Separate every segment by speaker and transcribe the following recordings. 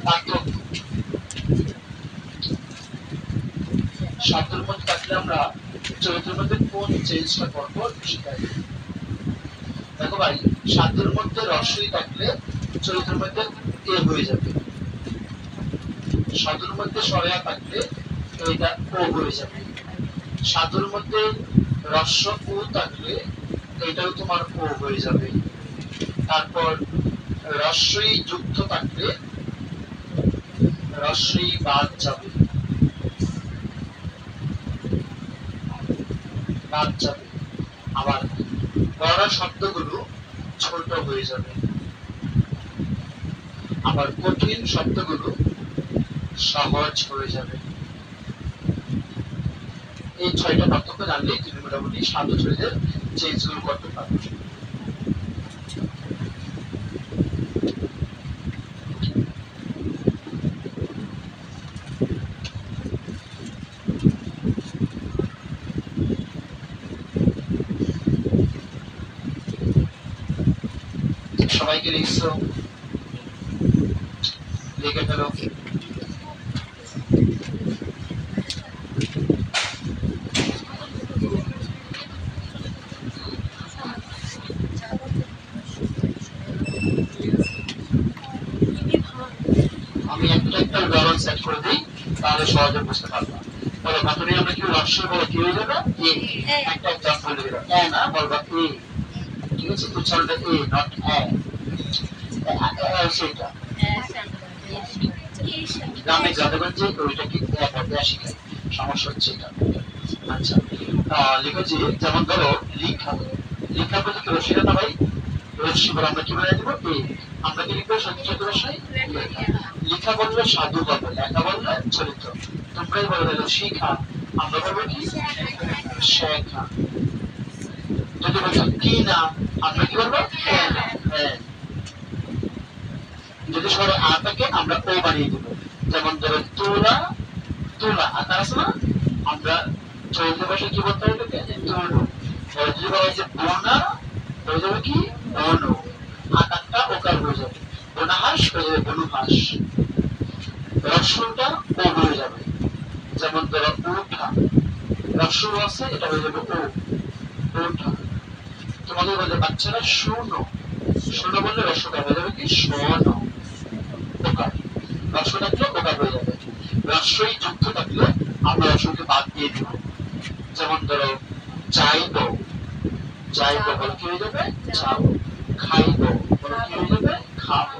Speaker 1: পার্থক্য শব্দের মধ্যে থাকলে আমরা চরিত্রের মধ্যে কোন চেঞ্জটা করবো সেটাই। দেখো ভাই, শব্দের মধ্যে রস্বই থাকলে চরিত্রের মধ্যে এ হয়ে যাবে, শব্দের মধ্যে সরেয়া থাকলে এটা ও হয়ে যাবে, শব্দের মধ্যে রস্ব উ থাকলে এটাও তোমার ও হয়ে যাবে। তারপর রস্বই যুক্ত থাকলে রস্বই বাদ যাবে, বাদ যাবে। আবার বড় শব্দগুলো ছোট হয়ে যাবে, আবার কঠিন শব্দগুলো সহজ হয়ে যাবে। এই 6টা পার্থক্য জানলে তুমি মোটামুটি সাধু চরিত্রের চেঞ্জগুলো করতে পারবে। সবাইকে লিখছো, লিখে ফেলো। আমি একটা একটা উদাহরণ সেট করে দিই, তাহলে সহজে বুঝতে পারবো। বলো প্রথমে আমরা কি রস্বই বলে কি হয়ে যাবে? এ। একটা এক্সাম্পল দিই, এ না বলবা এ, ঠিক আছে? উচ্চারণটা এ, নট এ। সেটা গ্রামে জাদুগঞ্জে ওইটা কি পড়তে শিখায়, সমস্যা হচ্ছে এটা। আচ্ছা, লিখো যে যেমন ধরো লিখা, লিখা বলতে কি রসিকা না ভাই? রসি বলে আমরা কি বলে দিব? এ। আমরা কি লিখবো সত্যি ভাষায়? লিখা বললে সাধু বলবে, লেখা বললে চরিত্র। তোমরাই বলে দিল শিখা, আমরা বলবো কি? শেখা। যদি বলছো কি না, আমরা কি বলবো? হ্যাঁ। যদি সবাই আ থাকে আমরা ও বানিয়ে দেবো। যেমন ধরো তোলা, তোলা আকার আছে না, আমরা চরিত্র ভাষায় কি বলতে হবে? তোলো। যদি বলা হয়েছে বোনা, হয়ে যাবে কি? বনো। আকারটা ওকার হয়ে যাবে, বনাহাস হয়ে যাবে বনুহাস। রস্যটা ও হয়ে যাবে। যেমন ধরো উঠা, রস্য আছে, এটা হয়ে যাবে ও, উঠা। তোমাদের বলে বাচ্চারা শোনো, শোনো বললে রস্যটা হয়ে যাবে কি? শোনো। ওকার, রস্য থাকলে ওকার হয়ে যাবে। রস্যই যুক্ত থাকলে আমরা রস্যকে বাদ দিয়ে দিব। যেমন ধরো চাইব, চাইব বলে কি হয়ে যাবে? চাও। খাইব বলে কি হয়ে যাবে? খাবো।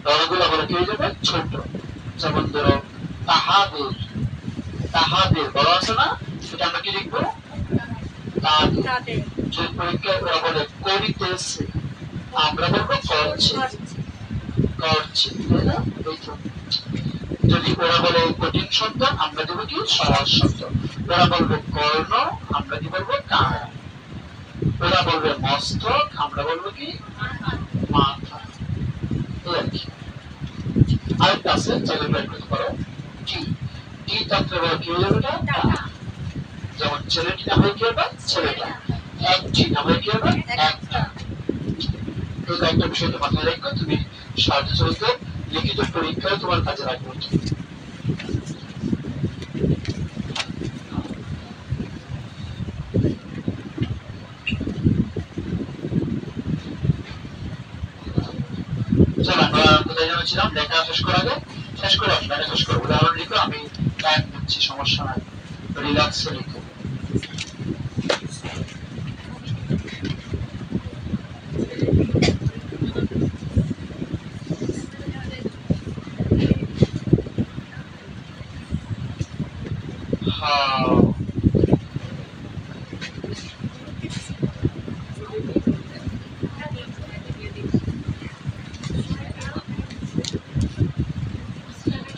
Speaker 1: বড়গুলো বলে কি হয়ে যাবে? ছোট। যেমন ধরো তাহাদের, তাহাদের বড় আছে না, সেটা আমরা কি লিখবো? তাদের। যদি পরীক্ষায় ওরা বলে করিতেছে, আমরা বলবো করছে, করছে, তাই না? যদি ওরা বলে কঠিন শব্দ, আমরা দেব কি? সহজ শব্দ। ওরা বলবে কর্ণ, আমরা কি বলবো? কান। ওরা বলবে মস্তক, আমরা বলবো কি? মাথা। আরেকটা আছে, চাইলে বের করতে পারো। টি, টি তন্ত্রে বলে কি হয়ে যাবে? যেমন ছেলেটি না হয়ে কি হবে? ছেলেটা। একটি না হয়ে কি হবে? একটা। এই কয়েকটা বিষয় তো মাথায় রাখো, তুমি সাহায্য চলতে লিখিত পরীক্ষায় তোমার কাজে রাখবে। চলো আমরা কোথায় জানাচ্ছিলাম? লেখা শেষ করা আগে শেষ করে আসবে, শেষ করবো। উদাহরণ লিখো, আমি টাইম দিচ্ছি, সমস্যা নাই, রিল্যাক্সে লিখো।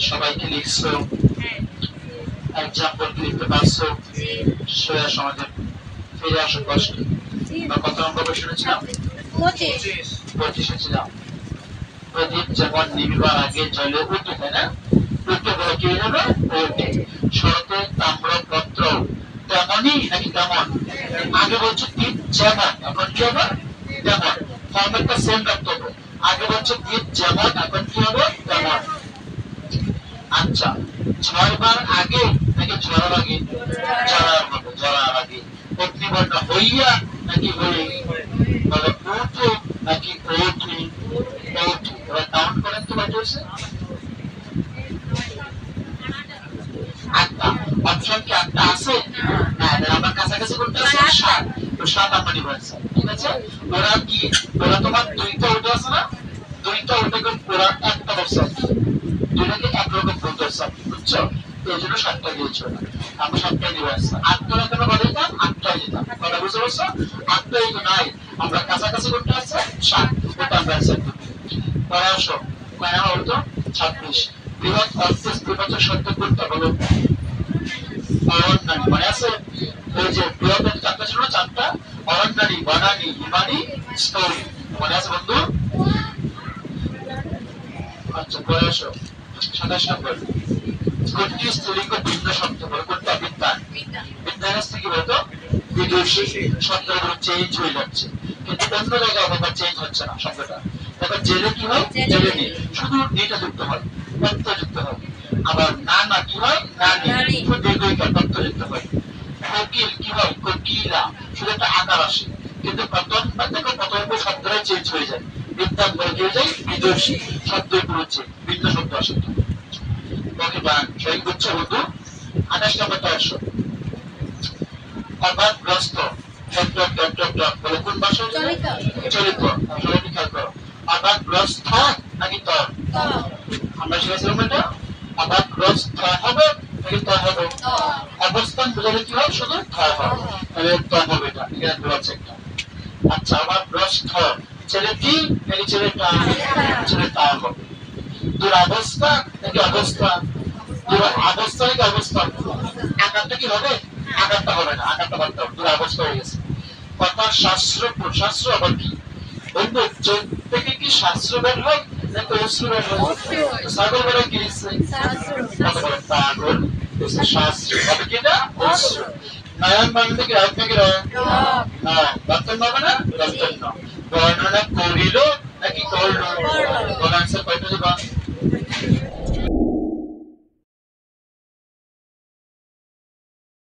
Speaker 1: সবাইকে লিখছো, এক্সাম্পল লিখতে পারছো? সোয়া সমাজে ফিরে আসো কষ্ট। কত নম্বর বই শুনেছিলাম? 25 ছিলাম। প্রদীপ যেমন নিবিবার আগে জ্বলে উঠে, তাই না? উঠে বলে কি হয়ে যাবে? ওঠে। শরতে তাম্রপত্র তেমনই নাকি তেমন? আগে বলছো ঠিক যেমন, এখন কি হবে? তেমন। ফর্মেটটা সেম রাখতে হবে। আগে বলছে দ্বীপ যেমন, এখন কি হবে তেমন। আচ্ছা, 6 বার আগে নাকি ঝড়ার আগে? ঝড়ার হবে, ঝড়ার আগে। অগ্নিবর্ণ হইয়া নাকি হয়ে? বলে উঠে নাকি ওঠে? ওঠে। এবার কাউন্ট করেন তো কয়টা হয়েছে? 8টা। অপশন কি 8টা আছে? না, এটা আমার কাছাকাছি কোনটা আছে? 7। তো 7 আমার ডিভাইস। ঠিক আছে? ওরা কি, ওরা তোমার দুইটা উঠে আছে না? দুইটা উঠে কোন ওরা একটা বছর দুইটাকে একরকম বলতেছে, বুঝছো? এই জন্য 7টা দিয়েছে ওরা। আমরা 7টাই ডিভাইস। 8টা না কেন বলে দিতাম? 8টাই দিতাম। কথা বুঝতে পারছো? 8টাই তো নাই, আমরা কাছাকাছি কোনটা আছে? 7। ওটা আমরা অ্যাকসেপ্ট করি। পরে আসো, কয়না হতো? 26। বৃহৎ অর্থের বিভাজন শব্দ কোনটা বলো? অরণ্যানী। মনে আছে? ওই যে বৃহৎ 4টা ছিল না? 4টা অরণ্যানী, বনানী, হিমানী, স্তরী। মনে আছে বন্ধু? আচ্ছা, পরে আসো 27 নম্বর। কোনটি স্ত্রীলিঙ্গ ভিন্ন শব্দ বলো? কোনটা? বিদ্যান। বিদ্যান আসছে কি বলতো? বিদুষী। শব্দগুলো চেঞ্জ হয়ে যাচ্ছে, কিন্তু অন্য জায়গায় আবার চেঞ্জ হচ্ছে না শব্দটা। তারপর জেলে কি হয়? জেলে নেই, শুধু নিটা যুক্ত হয়, তত্ত্ব যুক্ত হয়। আবার না না কি হয়? না নেই, শুধু দীর্ঘইকার তত্ত্ব যুক্ত হয়। কোকিল কি হয়? কোকিলা, শুধু একটা আকার আসে, কিন্তু প্রথম দেখো প্রথম শব্দটাই চেঞ্জ হয়ে যায়। বিদ্যান বলে কি হয়ে যায়? বিদুষী। শব্দ পুরো চেঞ্জ, ভিন্ন শব্দ আসে। ওকে ডান, সই বুঝছো বন্ধু? 28 নম্বরটা আসো। অবাধগ্রস্ত বলে কোন ভাষা? চলিত। সবাই খেয়াল করো, অবাধগ্রস্ত নাকি ত? আমরা শিখেছিলাম এটা। অবাধগ্রস্ত হবে নাকি ত হবে? অবস্থান বোঝালে কি হয়? শুধু থ হবে, তাহলে ত হবে এটা। এখানে দু আছে একটা। আচ্ছা, অবাধগ্রস্ত ছেলেটি নাকি ছেলেটা? ছেলেটা হবে। দুরবস্থা নাকি অবস্থা? অবস্থা নাকি অবস্থা? আকারটা কি হবে? আকারটা হবে না, আকারটা বাদ দাও, দুরবস্থা হয়ে গেছে। কথা শাস্ত্র, শাস্ত্র আবার কি বন্ধু? চোখ থেকে কি শাস্ত্র বের হয় নাকি অস্ত্র বের হয়? ছাগল বের হয় কি দিচ্ছে? পাগল। শাস্ত্র হবে কি না? অস্ত্র। নয়ন মানে কি রাত নাকি রয়? না, রতন হবে না? রতন না। বর্ণনা করিল নাকি করল? কোন আনসার কয়টা দিবা?